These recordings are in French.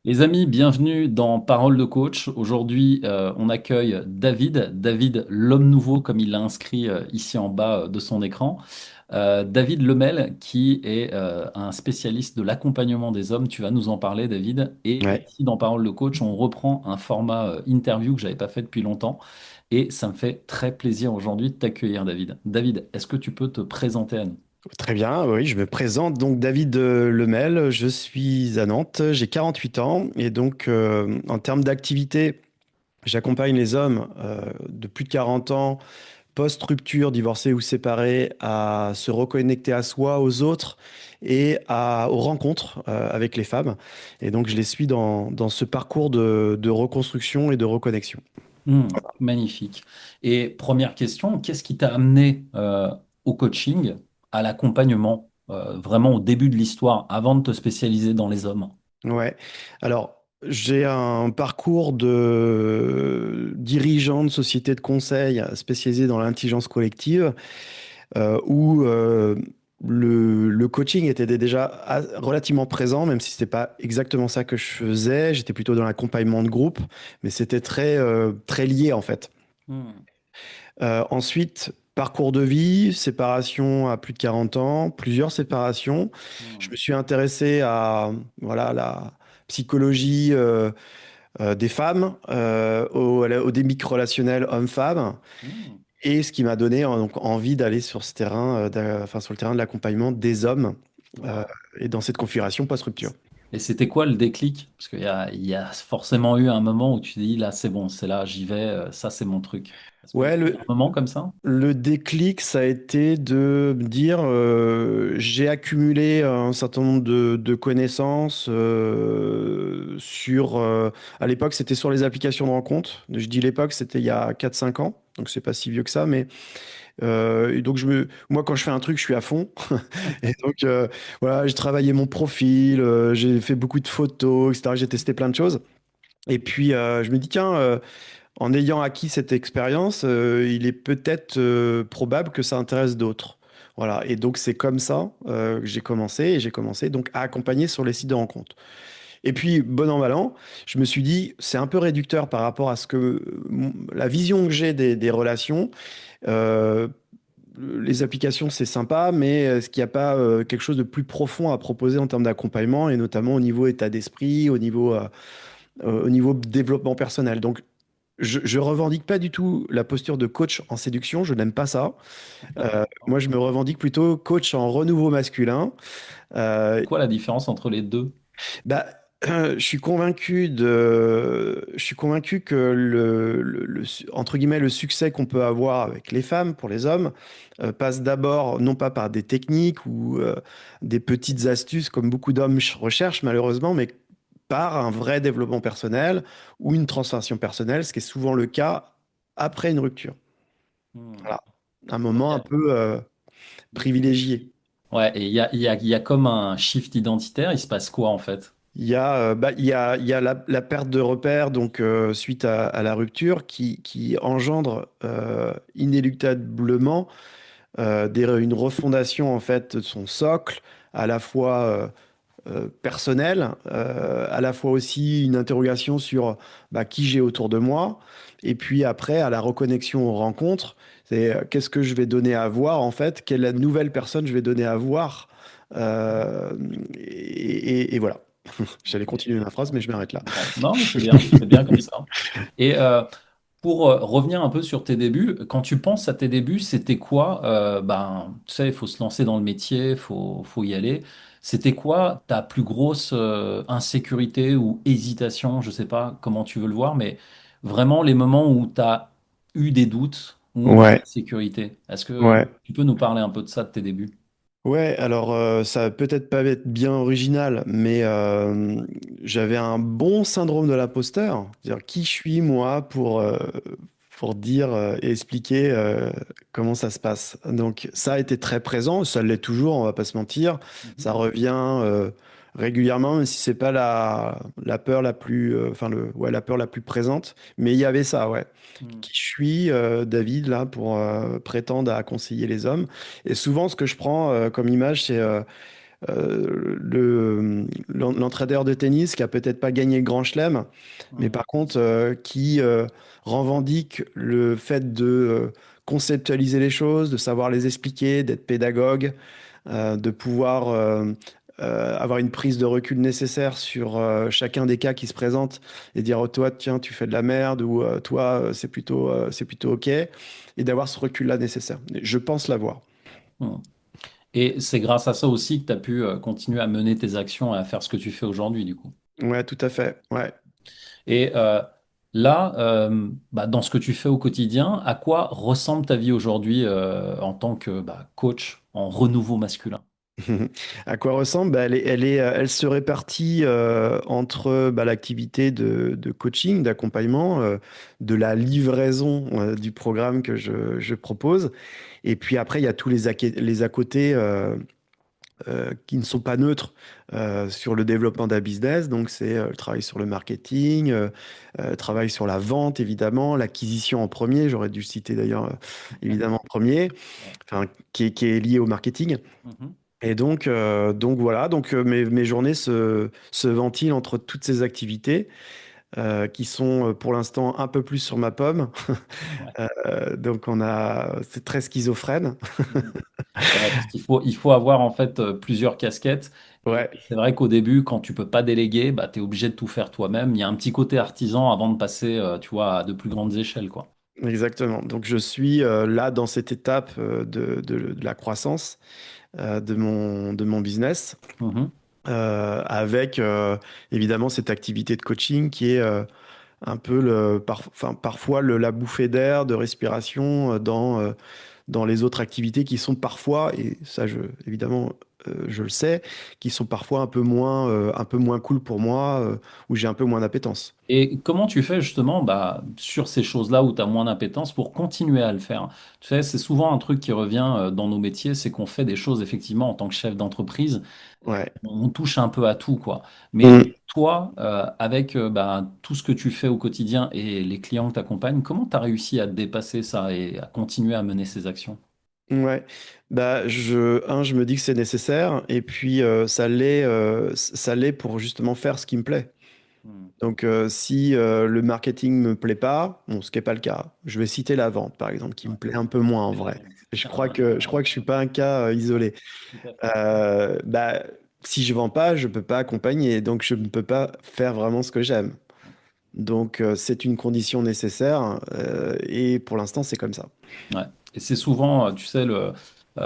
Les amis, bienvenue dans Parole de coach. Aujourd'hui, on accueille David, David l'homme nouveau, comme il l'a inscrit ici en bas de son écran. David Lemel, qui est un spécialiste de l'accompagnement des hommes. Tu vas nous en parler, David. Et Ouais, ici, dans Parole de coach, on reprend un format interview que j'avais pas fait depuis longtemps. Et ça me fait très plaisir aujourd'hui de t'accueillir, David. David, est-ce que tu peux te présenter à nous? très bien. Oui, je me présente donc David Lemel. Je suis à Nantes. J'ai 48 ans et donc en termes d'activité, j'accompagne les hommes de plus de 40 ans, post-rupture, divorcés ou séparés, à se reconnecter à soi, aux autres aux rencontres avec les femmes. Et donc je les suis dans ce parcours de reconstruction et de reconnexion. Magnifique. Et première question, qu'est-ce qui t'a amené au coaching, à l'accompagnement, vraiment au début de l'histoire, avant de te spécialiser dans les hommes? Ouais. Alors, j'ai un parcours de dirigeant de société de conseil spécialisé dans l'intelligence collective, où le coaching était déjà relativement présent, même si c'était pas exactement ça que je faisais. J'étais plutôt dans l'accompagnement de groupe, mais c'était très lié en fait. Hmm. Ensuite, parcours de vie, séparation à plus de 40 ans, plusieurs séparations. Je Hmm. me suis intéressé à voilà, la psychologie des femmes, aux dynamiques relationnelles hommes-femmes, Hmm. et ce qui m'a donné donc, envie d'aller sur ce terrain, enfin, sur le terrain de l'accompagnement des hommes, euh, Wow. et dans cette configuration post-rupture. Et c'était quoi le déclic? Parce qu'il y a forcément eu un moment où tu dis, là, c'est bon, c'est là, j'y vais, ça, c'est mon truc. Est-ce qu'il y Ouais, a eu un moment comme ça? le déclic, ça a été de me dire, j'ai accumulé un certain nombre de connaissances à l'époque, c'était sur les applications de rencontre. Je dis l'époque, c'était il y a 4 5 ans, donc c'est pas si vieux que ça, mais et donc moi, quand je fais un truc, je suis à fond. Et donc, voilà, j'ai travaillé mon profil, j'ai fait beaucoup de photos, etc. J'ai testé plein de choses. Et puis, je me dis, tiens, en ayant acquis cette expérience, il est peut-être probable que ça intéresse d'autres. Voilà. Et donc, c'est comme ça que j'ai commencé. Et j'ai commencé donc à accompagner sur les sites de rencontres. Et puis, bon an, mal an, je me suis dit, c'est un peu réducteur par rapport à la vision que j'ai des relations. Euh, les applications, c'est sympa, mais est-ce qu'il n'y a pas quelque chose de plus profond à proposer en termes d'accompagnement, et notamment au niveau état d'esprit, au niveau développement personnel? Donc, je revendique pas du tout la posture de coach en séduction, je n'aime pas ça. Moi, je me revendique plutôt coach en renouveau masculin. C'est Euh, quoi la différence entre les deux? Bah, je suis convaincu que entre guillemets, le succès qu'on peut avoir avec les femmes pour les hommes passe d'abord non pas par des techniques ou des petites astuces comme beaucoup d'hommes recherchent malheureusement, mais par un vrai développement personnel ou une transformation personnelle, ce qui est souvent le cas après une rupture. Hmm. Voilà, un Donc, moment un peu privilégié. ouais, et il y a comme un shift identitaire, il se passe quoi en fait? Il y a la perte de repères, donc suite à la rupture, qui engendre inéluctablement une refondation en fait de son socle, à la fois personnel, à la fois aussi une interrogation sur qui j'ai autour de moi, et puis après à la reconnexion aux rencontres, c'est qu'est-ce que je vais donner à voir en fait, quelle nouvelle personne je vais donner à voir, euh, et voilà. J'allais continuer ma phrase, mais je m'arrête là. Bon, non, mais c'est bien comme ça. Et pour revenir un peu sur tes débuts, quand tu penses à tes débuts, c'était quoi? Ben, tu sais, il faut se lancer dans le métier, faut y aller. C'était quoi ta plus grosse insécurité ou hésitation? Je sais pas comment tu veux le voir, mais vraiment les moments où tu as eu des doutes ou de Ouais, l'insécurité. Est-ce que ouais. tu peux nous parler un peu de ça, de tes débuts? Ouais, alors ça va peut-être pas être bien original, mais j'avais un bon syndrome de l'imposteur. C'est-à-dire qui je suis moi pour dire et expliquer comment ça se passe. Donc ça a été très présent, ça l'est toujours, on va pas se mentir. Ça Mhm. revient régulièrement, même si c'est pas la peur la plus, ouais, la peur la plus présente. Mais il y avait ça, ouais. Mhm. Qui je suis, David, là, pour prétendre à conseiller les hommes. Et souvent, ce que je prends comme image, c'est l'entraîneur de tennis qui a peut-être pas gagné le Grand Chelem, mais Mhm. par contre qui revendique le fait de conceptualiser les choses, de savoir les expliquer, d'être pédagogue, de pouvoir avoir une prise de recul nécessaire sur chacun des cas qui se présentent et dire, oh, toi, tiens, tu fais de la merde, ou toi, c'est plutôt OK, et d'avoir ce recul-là nécessaire. Je pense l'avoir. Mhm. Et c'est grâce à ça aussi que tu as pu continuer à mener tes actions et à faire ce que tu fais aujourd'hui, du coup. Ouais, tout à fait. Ouais. Et là, bah, dans ce que tu fais au quotidien, à quoi ressemble ta vie aujourd'hui en tant que bah, coach en renouveau masculin? À quoi ressemble? Bah, elle se répartit entre bah, l'activité de coaching, d'accompagnement, de la livraison du programme que je propose. Et puis après, il y a tous les à côté qui ne sont pas neutres sur le développement d'un business. Donc, c'est le travail sur le marketing, le travail sur la vente, évidemment, l'acquisition en premier. J'aurais dû le citer d'ailleurs, évidemment, en premier, Ouais. enfin, qui est lié au marketing. Mhm. Et donc voilà, donc mes journées se ventilent entre toutes ces activités qui sont pour l'instant un peu plus sur ma pomme. Ouais. Donc c'est très schizophrène. Mhm. Ouais, parce il faut avoir en fait plusieurs casquettes. Et Ouais, c'est vrai qu'au début, quand tu peux pas déléguer, bah, tu es obligé de tout faire toi-même. Il y a un petit côté artisan avant de passer, tu vois, à de plus grandes échelles, quoi. exactement. Donc je suis là dans cette étape de la croissance de mon business Mhm. avec évidemment cette activité de coaching qui est un peu enfin, parfois la bouffée d'air, de respiration dans les autres activités qui sont parfois, et ça évidemment je le sais, qui sont parfois un peu moins cool pour moi, où j'ai un peu moins d'appétence. Et comment tu fais justement bah, sur ces choses-là où tu as moins d'appétence pour continuer à le faire? Tu sais, c'est souvent un truc qui revient dans nos métiers, c'est qu'on fait des choses effectivement en tant que chef d'entreprise, Ouais. on touche un peu à tout, quoi. Mais Mm. toi, avec bah, tout ce que tu fais au quotidien et les clients que tu accompagnes, comment tu as réussi à dépasser ça et à continuer à mener ces actions? Ouais, bah je me dis que c'est nécessaire et puis ça l'est pour justement faire ce qui me plaît. Hmm. Donc si le marketing me plaît pas, bon, ce qui n'est pas le cas, je vais citer la vente par exemple, qui Ouais. me plaît un peu moins en Et la vrai. vente. Ouais, Je crois que je suis pas un cas isolé. tout à fait. Bah si je vends pas, je peux pas accompagner, donc je ne peux pas faire vraiment ce que j'aime. Donc c'est une condition nécessaire et pour l'instant c'est comme ça. Ouais. Et c'est souvent, tu sais,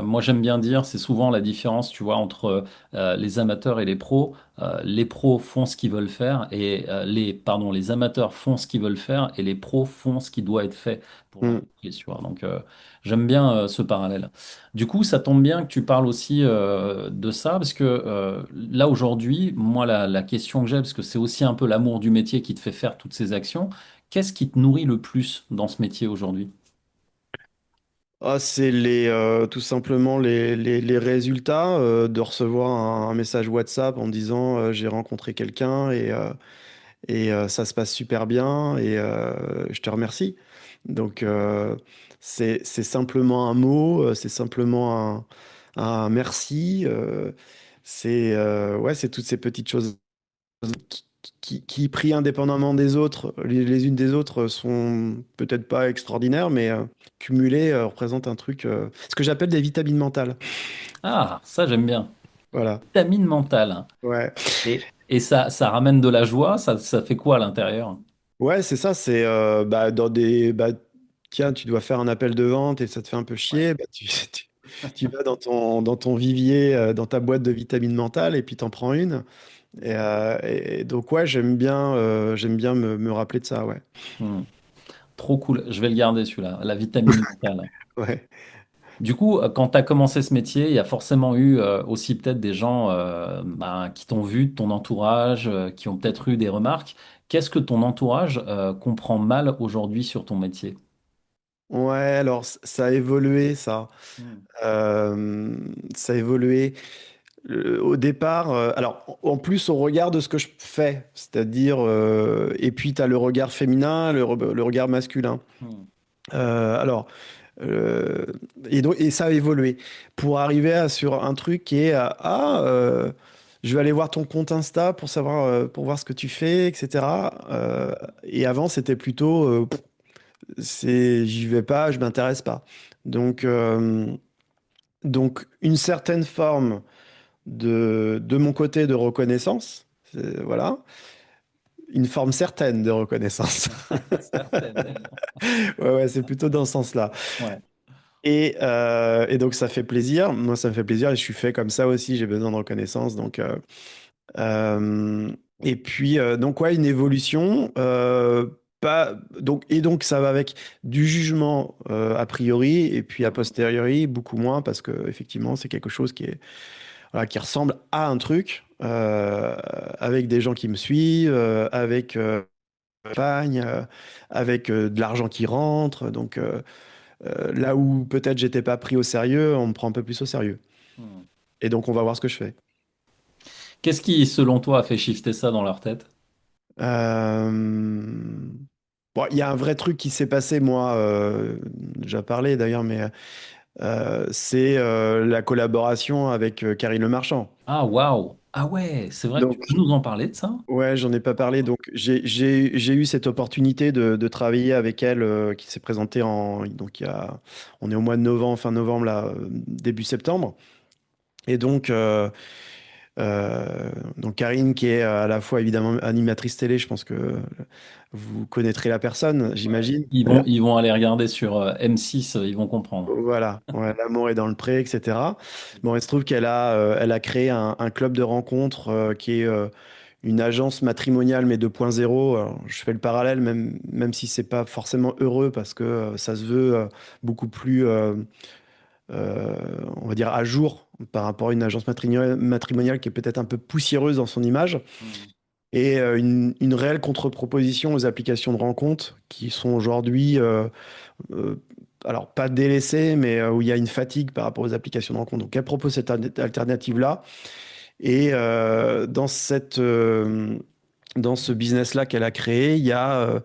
moi j'aime bien dire, c'est souvent la différence, tu vois, entre les amateurs et les pros. Les pros font ce qu'ils veulent faire et les amateurs font ce qu'ils veulent faire et les pros font ce qui doit être fait pour Mm. l'entreprise, tu vois. Donc j'aime bien ce parallèle. Du coup, ça tombe bien que tu parles aussi de ça parce que là aujourd'hui, moi la question que j'ai, parce que c'est aussi un peu l'amour du métier qui te fait faire toutes ces actions, qu'est-ce qui te nourrit le plus dans ce métier aujourd'hui? Ah, c'est tout simplement les résultats de recevoir un message WhatsApp en disant j'ai rencontré quelqu'un et ça se passe super bien et je te remercie. Donc c'est simplement un mot, c'est simplement un merci. Ouais, c'est toutes ces petites choses qui, pris indépendamment des autres, les unes des autres, sont peut-être pas extraordinaires, mais cumulées représentent un truc, ce que j'appelle des vitamines mentales. Ah, ça j'aime bien. Voilà. Vitamine mentale. Ouais. Et ça ramène de la joie, ça fait quoi à l'intérieur? Ouais, c'est ça, c'est bah, tiens, tu dois faire un appel de vente et ça te fait un peu Ouais. chier, bah, tu vas dans ton vivier, dans ta boîte de vitamines mentales et puis t'en prends une. Et donc, ouais, j'aime bien me rappeler de ça, ouais. Hmm. Trop cool. Je vais le garder celui-là, la vitamine mentale. Ouais. Du coup, quand tu as commencé ce métier, il y a forcément eu aussi peut-être des gens bah, qui t'ont vu de ton entourage, qui ont peut-être eu des remarques. Qu'est-ce que ton entourage comprend mal aujourd'hui sur ton métier? Ouais, alors ça a évolué, ça. Hmm. Ça a évolué. Au départ, alors en plus au regard de ce que je fais, c'est-à-dire, et puis tu as le regard féminin, le regard masculin. Hmm. Alors, Euh, et ça a évolué pour arriver sur un truc qui est je vais aller voir ton compte Insta pour savoir pour voir ce que tu fais, etc. Et avant c'était plutôt j'y vais pas, je m'intéresse pas. Donc donc une certaine forme de mon côté de reconnaissance, voilà, une forme certaine de reconnaissance. Certaines. Ouais, ouais, c'est plutôt dans ce sens-là. Ouais. Et donc ça fait plaisir. Moi, ça me fait plaisir et je suis fait comme ça aussi. J'ai besoin de reconnaissance. Euh, et puis, donc ouais, une évolution. Pas, donc, et donc ça va avec du jugement a priori et puis a posteriori beaucoup moins parce que effectivement c'est quelque chose qui est voilà, qui ressemble à un truc avec des gens qui me suivent, avec campagne, avec de l'argent qui rentre. Donc là où peut-être j'étais pas pris au sérieux, on me prend un peu plus au sérieux. Hmm. Et donc on va voir ce que je fais. Qu'est-ce qui, selon toi, a fait shifter ça dans leur tête? Euh, Bon, il y a un vrai truc qui s'est passé, moi, déjà parlé d'ailleurs, mais c'est la collaboration avec Karine Le Marchand. Ah, waouh! Ah ouais, c'est vrai, tu Donc, peux nous en parler de ça? ouais, j'en ai pas parlé. Donc, j'ai eu cette opportunité de travailler avec elle qui s'est présentée donc on est au mois de novembre, fin novembre, là, début septembre. Et donc Karine, qui est à la fois évidemment animatrice télé, je pense que vous connaîtrez la personne, Ouais. j'imagine. Ils vont aller regarder sur M6, ils vont comprendre. Voilà, ouais, l'amour est dans le pré, etc. Bon, il se trouve elle a créé un club de rencontres qui est une agence matrimoniale mais 2.0. Alors, je fais le parallèle, même si c'est pas forcément heureux parce que ça se veut beaucoup plus, euh, on va dire, à jour par rapport à une agence matrimoniale qui est peut-être un peu poussiéreuse dans son image. Hmm. Et une réelle contre-proposition aux applications de rencontres qui sont aujourd'hui, euh, alors pas délaissées, mais où il y a une fatigue par rapport aux applications de rencontres. Donc elle propose cette alternative-là. Et dans ce business-là qu'elle a créé, il y a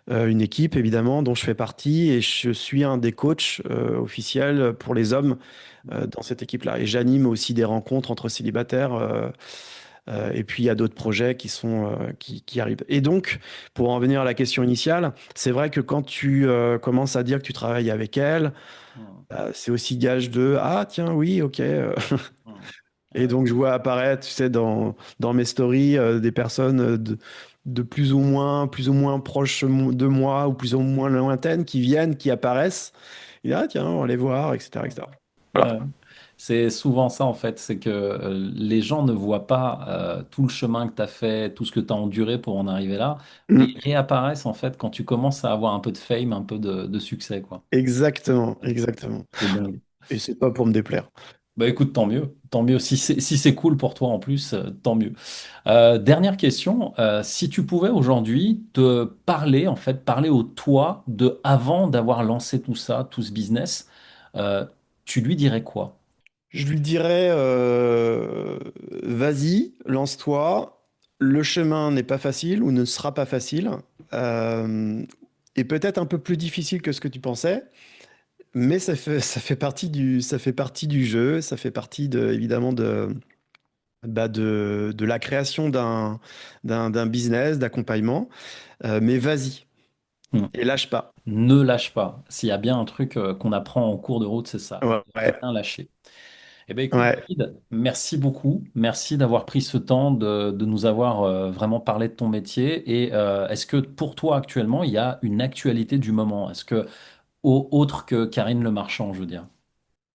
une équipe évidemment dont je fais partie et je suis un des coachs officiels pour les hommes dans cette équipe-là. Et j'anime aussi des rencontres entre célibataires. Et puis il y a d'autres projets qui arrivent. Et donc, pour en venir à la question initiale, c'est vrai que quand tu commences à dire que tu travailles avec elle, Hmm. c'est aussi gage de ah tiens oui ok. Hmm. Et Ouais. donc je vois apparaître, tu sais, dans mes stories des personnes de plus ou moins proches de moi ou plus ou moins lointaines qui viennent, qui apparaissent. Et ah tiens on va les voir, etc., etc. Voilà. Ouais. C'est souvent ça en fait, c'est que les gens ne voient pas tout le chemin que tu as fait, tout ce que tu as enduré pour en arriver là, mais Mm. ils réapparaissent en fait quand tu commences à avoir un peu de fame, un peu de succès, quoi. Exactement, exactement. C'est dingue. Et c'est pas pour me déplaire. Bah écoute, tant mieux, tant mieux. Si c'est cool pour toi en plus, tant mieux. Dernière question, si tu pouvais aujourd'hui te parler, en fait, parler au toi de avant d'avoir lancé tout ça, tout ce business, euh, tu lui dirais quoi? Je lui dirais, vas-y, lance-toi. Le chemin n'est pas facile ou ne sera pas facile. Euh, et peut-être un peu plus difficile que ce que tu pensais. Mais ça fait partie du jeu. Ça fait partie évidemment de la création d'un business, d'accompagnement. Mais vas-y. Hmm. Et lâche pas. Ne lâche pas. S'il y a bien un truc qu'on apprend en cours de route, c'est ça. Ouais, ouais. Rien lâcher. Eh bien, écoute, Ouais. David, merci beaucoup. Merci d'avoir pris ce temps de nous avoir vraiment parlé de ton métier. Et est-ce que pour toi, actuellement, il y a une actualité du moment? Est-ce que, autre que Karine Le Marchand, je veux dire?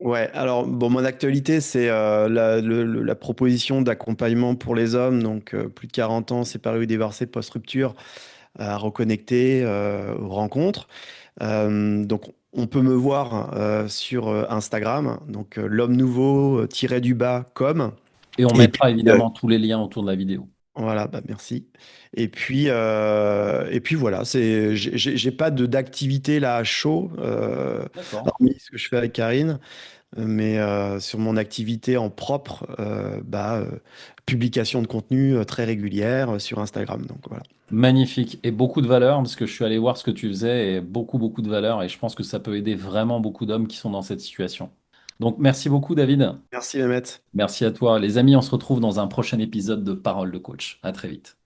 Ouais, alors bon, mon actualité, c'est la proposition d'accompagnement pour les hommes, donc plus de 40 ans, séparés ou divorcés post-rupture, à reconnecter aux rencontres. Donc, on peut me voir sur Instagram, donc l'homme nouveau du bas com. Et on Et mettra puis, évidemment tous les liens autour de la vidéo. voilà, bah merci. Et puis voilà, j'ai pas d'activité là à chaud, D'accord. hormis ce que je fais avec Karine. mais sur mon activité en propre, publication de contenu très régulière sur Instagram. Donc voilà. Magnifique et beaucoup de valeur parce que je suis allé voir ce que tu faisais et beaucoup, beaucoup de valeur et je pense que ça peut aider vraiment beaucoup d'hommes qui sont dans cette situation. Donc, merci beaucoup, David. Merci Mehmet. Merci à toi. Les amis, on se retrouve dans un prochain épisode de Parole de coach. À très vite.